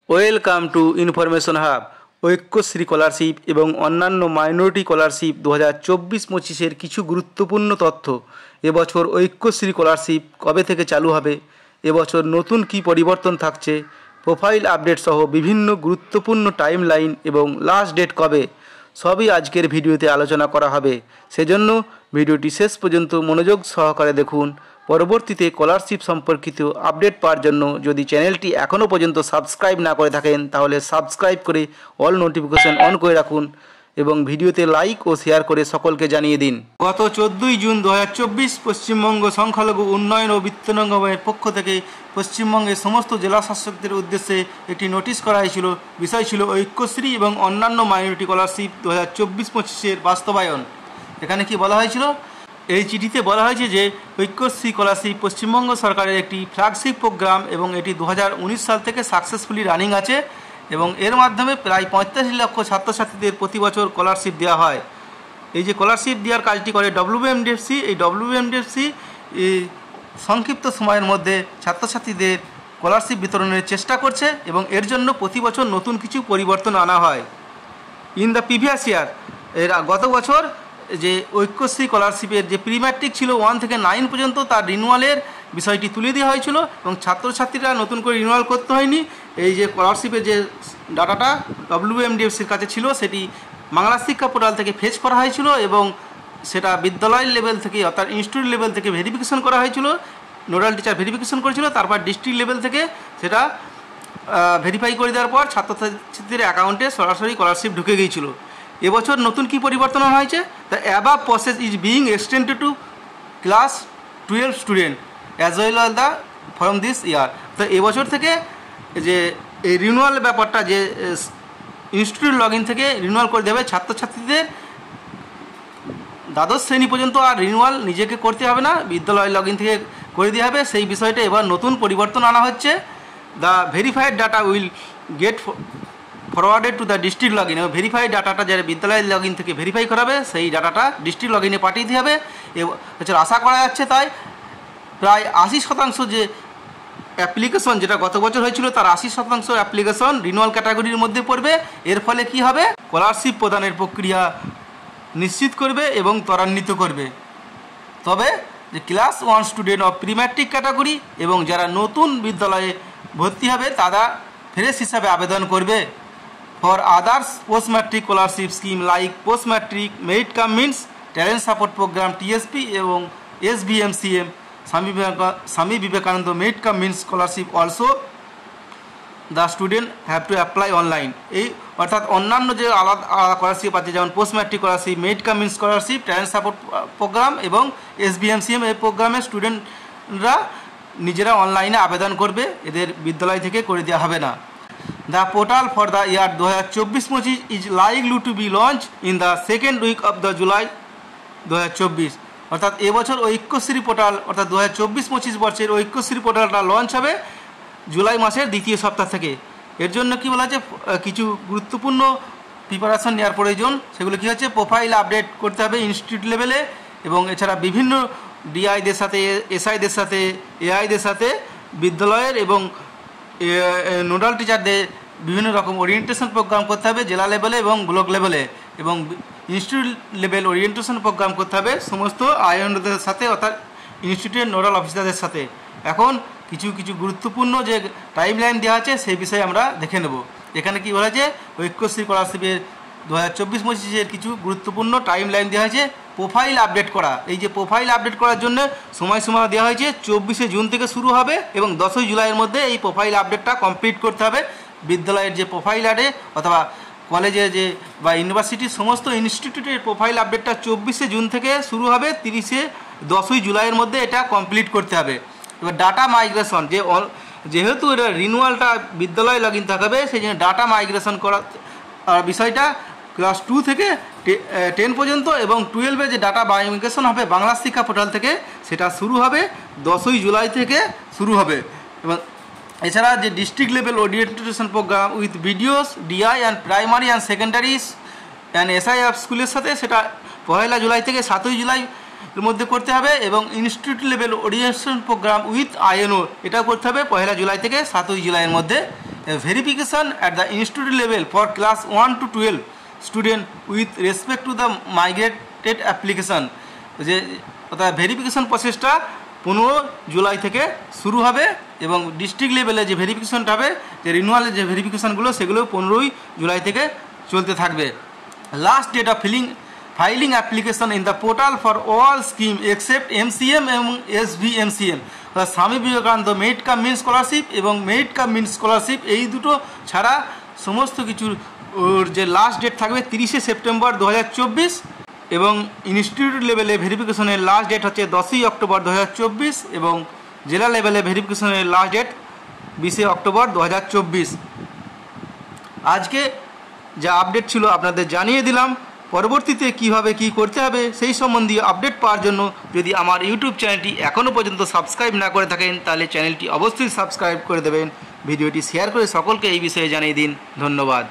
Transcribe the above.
Welcome to information hub. Aikyashree scholarship এবং অন্যান্য minority scholarship 2024-25-এর কিছু গুরুত্বপূর্ণ তথ্য। এবছর ঐক্যশ্রী স্কলারশিপ কবে থেকে চালু হবে, এবছর নতুন কী পরিবর্তন থাকছে, প্রোফাইল আপডেট সহ বিভিন্ন গুরুত্বপূর্ণ টাইম লাইন এবং লাস্ট ডেট কবে, সবই আজকের ভিডিওতে আলোচনা করা হবে। সেজন্য ভিডিওটি শেষ পর্যন্ত মনোযোগ সহকারে দেখুন। পরবর্তীতে স্কলারশিপ সম্পর্কিত আপডেট পাওয়ার জন্য যদি চ্যানেলটি এখনও পর্যন্ত সাবস্ক্রাইব না করে থাকেন তাহলে সাবস্ক্রাইব করে অল নোটিফিকেশন অন করে রাখুন এবং ভিডিওতে লাইক ও শেয়ার করে সকলকে জানিয়ে দিন। গত 14 জুন 2024 পশ্চিমবঙ্গ সংখ্যালঘু উন্নয়ন ও বিত্ত নিগমের পক্ষ থেকে পশ্চিমবঙ্গের সমস্ত জেলা শাসকদের উদ্দেশ্যে একটি নোটিশ করা হয়েছিল। বিষয় ছিল ঐক্যশ্রী এবং অন্যান্য মাইনরিটি স্কলারশিপ 2024-25-এর বাস্তবায়ন। এখানে কি বলা হয়েছিল? এই চিঠিতে বলা হয়েছে যে ঐক্যশ্রী স্কলারশিপ পশ্চিমবঙ্গ সরকারের একটি ফ্ল্যাগশিপ প্রোগ্রাম এবং এটি 2019 সাল থেকে সাকসেসফুলি রানিং আছে এবং এর মাধ্যমে প্রায় 45 লক্ষ ছাত্রছাত্রীদের প্রতি বছর স্কলারশিপ দেওয়া হয়। এই যে স্কলারশিপ দেওয়ার কাজটি করে WBMDFC, এই WBMDFC সংক্ষিপ্ত সময়ের মধ্যে ছাত্রছাত্রীদের স্কলারশিপ বিতরণের চেষ্টা করছে এবং এর জন্য প্রতি বছর নতুন কিছু পরিবর্তন আনা হয়। ইন দ্য প্রিভিয়াস ইয়ার, এর গত বছর যে ঐক্যশ্রী স্কলারশিপের যে প্রি ম্যাট্রিক ছিল 1 থেকে 9 পর্যন্ত, তার রিনুয়ালের বিষয়টি তুলে দেওয়া হয়েছিল এবং ছাত্রছাত্রীরা নতুন করে রিনুয়াল করতে হয়নি। এই যে স্কলারশিপের যে ডাটাটা WBMDFCর কাছে ছিল সেটি বাংলা শিক্ষা পোর্টাল থেকে ফেচ করা হয়েছিল এবং সেটা বিদ্যালয় লেভেল থেকে অর্থাৎ ইনস্টিটিউট লেভেল থেকে ভেরিফিকেশন করা হয়েছিল। নোডাল টিচার ভেরিফিকেশন করেছিল, তারপর ডিস্ট্রিক্ট লেভেল থেকে সেটা ভেরিফাই করে দেওয়ার পর ছাত্রছাত্রীদের অ্যাকাউন্টে সরাসরি স্কলারশিপ ঢুকে গিয়েছিল। এবছর নতুন কি পরিবর্তন হয়েছে? The above process is being extended two class 12 student as well as the from this ইয়ার। তো এবছর থেকে যে এই রিনুয়াল ব্যাপারটা, যে ইনস্টিটিউট লগ ইন থেকে রিনুয়াল করে দেবে ছাত্রছাত্রীদের, দ্বাদশ শ্রেণী পর্যন্ত আর রিনুয়াল নিজেকে করতে হবে না, বিদ্যালয় লগ ইন থেকে করে দেওয়া হবে। সেই বিষয়টা এবার নতুন পরিবর্তন আনা হচ্ছে। The verified data will get forwarded to the district log in. Verified ডাটাটা যারা বিদ্যালয়ের লগ ইন থেকে ভেরিফাই করাবে সেই ডাটাটা ডিস্ট্রিক্ট লগ ইনে পাঠিয়ে দিতে হবে। এছাড়া আশা করা যাচ্ছে তাই প্রায় 80% যে অ্যাপ্লিকেশন যেটা গত বছর হয়েছিল তার 80% অ্যাপ্লিকেশন রিনুয়াল ক্যাটাগরির মধ্যে পড়বে। এর ফলে কি হবে? স্কলারশিপ প্রদানের প্রক্রিয়া নিশ্চিত করবে এবং ত্বরান্বিত করবে। তবে যে class 1 student of pre matric category এবং যারা নতুন বিদ্যালয়ে ভর্তি হবে তারা ফ্রেশ হিসাবে আবেদন করবে। For others post matric scholarship scheme like post matric merit cum means talent support programme TSP এবং SBMCM Swami Vivekananda merit cum means scholarship also the student have to apply online. এই অর্থাৎ অন্যান্য যে আলাদা আলাদা স্কলারশিপ আছে যেমন post matric scholarship, merit cum means scholarship, talent support programme এবং SBMCM, এই প্রোগ্রামের স্টুডেন্টরা নিজেরা অনলাইনে আবেদন করবে, এদের বিদ্যালয় থেকে করে দেওয়া হবে না। The portal for the year 2024-25 is likely to be launch in the second week of the July 2024। অর্থাৎ এবছর ঐক্যশ্রী পোর্টাল অর্থাৎ 2024-25 বর্ষের ঐক্যশ্রী পোর্টালটা লঞ্চ হবে জুলাই মাসের দ্বিতীয় সপ্তাহ থেকে। এর জন্য কি বলা হচ্ছে, কিছু গুরুত্বপূর্ণ প্রিপারেশন নেওয়ার প্রয়োজন। সেগুলো কী হচ্ছে? প্রোফাইল আপডেট করতে হবে ইনস্টিটিউট লেভেলে এবং এছাড়া বিভিন্ন ডিআইদের সাথে, SIদের সাথে, AI-দের সাথে বিদ্যালয়ের এবং নোডাল টিচারদের বিভিন্ন রকম ওরিয়েন্টেশন প্রোগ্রাম করতে হবে জেলা লেভেলে এবং ব্লক লেভেলে, এবং ইনস্টিটিউট লেভেল ওরিয়েন্টেশন প্রোগ্রাম করতে হবে সমস্ত আইএনওদের সাথে অর্থাৎ ইনস্টিটিউটের নোডাল অফিসারদের সাথে। এখন কিছু গুরুত্বপূর্ণ যে টাইম লাইন দেওয়া আছে সেই বিষয়ে আমরা দেখে নেব। এখানে কি বলা হয়েছে? ঐক্যশ্রী স্কলারশিপের 2024-25-এর কিছু গুরুত্বপূর্ণ টাইম লাইন দেওয়া হয়েছে। প্রোফাইল আপডেট করা, এই যে প্রোফাইল আপডেট করার জন্য সময়সীমা দেওয়া হয়েছে 24শে জুন থেকে শুরু হবে এবং 10ই জুলাইয়ের মধ্যে এই প্রোফাইল আপডেটটা কমপ্লিট করতে হবে। বিদ্যালয়ের যে প্রোফাইল আডে অথবা কলেজে যে বা ইউনিভার্সিটির সমস্ত ইনস্টিটিউটের প্রোফাইল আপডেটটা 24শে জুন থেকে শুরু হবে, 10ই জুলাইয়ের মধ্যে এটা কমপ্লিট করতে হবে। এবার ডাটা মাইগ্রেশন, যেহেতু এটা রিনুয়ালটা বিদ্যালয়ে লগ ইন থাকবে সেই জন্য ডাটা মাইগ্রেশন করা বিষয়টা ক্লাস 2 থেকে 10 পর্যন্ত এবং 12-এ যে ডাটা মাইগ্রেশন হবে বাংলা শিক্ষা পোর্টাল থেকে সেটা শুরু হবে 10ই জুলাই থেকে শুরু হবে। এবং এছাড়া যে district level orientation programme with videos DI and primary and secondary and SI of স্কুলের সাথে সেটা 1 জুলাই থেকে 7ই জুলাই এর মধ্যে করতে হবে এবং institute level orientation programme with INO এটাও করতে হবে 1 জুলাই থেকে 7ই জুলাইয়ের মধ্যে। Verification at the institute level for class 1 to 12 student with respect to the migrated application, যে অর্থাৎ ভেরিফিকেশন প্রসেসটা 15 জুলাই থেকে শুরু হবে এবং ডিস্ট্রিক্ট লেভেলে যে ভেরিফিকেশনটা হবে, যে রিনিউয়ালের যে ভেরিফিকেশানগুলো, সেগুলো 15 জুলাই থেকে চলতে থাকবে। Last date of filing application in the portal for all scheme except MCM এবং SVMCM, অর্থাৎ Swami Vivekananda merit cum mean scholarship এবং মেরিট কাম মিন স্কলারশিপ, এই দুটো ছাড়া সমস্ত কিছুর যে লাস্ট ডেট থাকবে 30শে সেপ্টেম্বর 2024 এবং ইনস্টিটিউট লেভেলে ভেরিফিকেশনের লাস্ট ডেট হচ্ছে 10ই অক্টোবর 2024 এবং জেলা লেভেলে ভেরিফিকেশনের লাস্ট ডেট 20শে অক্টোবর 2024। আজকে যা আপডেট ছিল আপনাদের জানিয়ে দিলাম। পরবর্তীতে কিভাবে কি করতে হবে সেই সম্বন্ধীয় আপডেট পাওয়ার জন্য যদি আমার ইউটিউব চ্যানেলটি এখনও পর্যন্ত সাবস্ক্রাইব না করে থাকেন তাহলে চ্যানেলটি অবশ্যই সাবস্ক্রাইব করে দেবেন, ভিডিওটি শেয়ার করে সকলকে এই বিষয়ে জানিয়ে দিন। ধন্যবাদ।